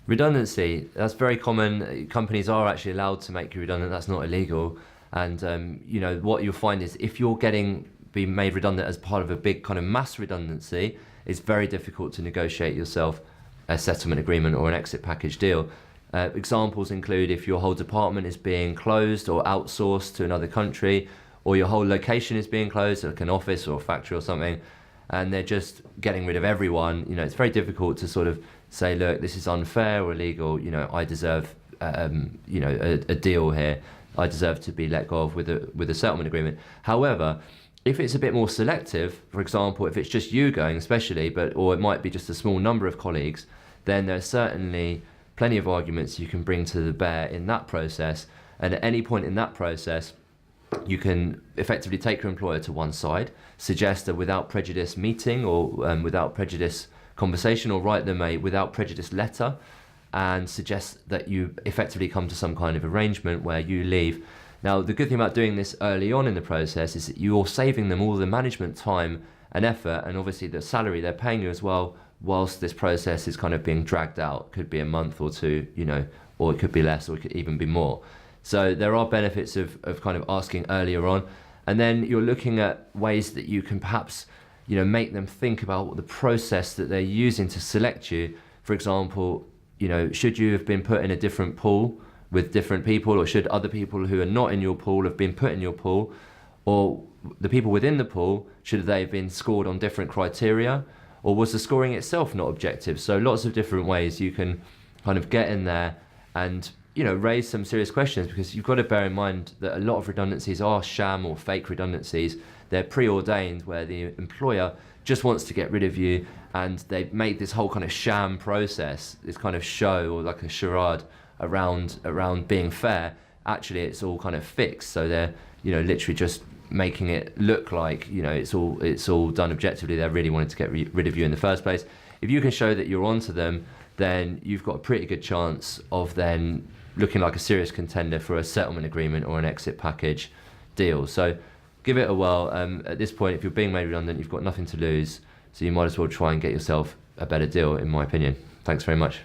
Redundancy, that's very common. Companies are actually allowed to make you redundant. That's not illegal. And what you'll find is if you're being made redundant as part of a big kind of mass redundancy, it's very difficult to negotiate yourself a settlement agreement or an exit package deal. Examples include if your whole department is being closed or outsourced to another country, or your whole location is being closed, like an office or a factory or something, and they're just getting rid of everyone. It's very difficult to sort of say, look, this is unfair or illegal. I deserve, a deal here. I deserve to be let go of with a settlement agreement. However, if it's a bit more selective, for example, if it's just you going, especially, or it might be just a small number of colleagues, then there's certainly plenty of arguments you can bring to the bear in that process. And at any point in that process, you can effectively take your employer to one side, suggest a without prejudice meeting or without prejudice conversation, or write them a without prejudice letter and suggest that you effectively come to some kind of arrangement where you leave. Now, the good thing about doing this early on in the process is that you're saving them all the management time and effort, and obviously the salary they're paying you as well, whilst this process is kind of being dragged out. Could be a month or two, or it could be less, or it could even be more. So there are benefits of kind of asking earlier on. And then you're looking at ways that you can perhaps, make them think about the process that they're using to select you. For example, should you have been put in a different pool with different people, or should other people who are not in your pool have been put in your pool, or the people within the pool, should they have been scored on different criteria, or was the scoring itself not objective? So lots of different ways you can kind of get in there and raise some serious questions, because you've got to bear in mind that a lot of redundancies are sham or fake redundancies. They're preordained, where the employer just wants to get rid of you, and they've made this whole kind of sham process, this kind of show or like a charade around being fair. Actually, it's all kind of fixed. So they're literally just making it look like it's all done objectively. They really wanted to get rid of you in the first place. If you can show that you're onto them, then you've got a pretty good chance of then looking like a serious contender for a settlement agreement or an exit package deal. So give it a whirl. At this point, if you're being made redundant, you've got nothing to lose, so you might as well try and get yourself a better deal, in my opinion. Thanks very much.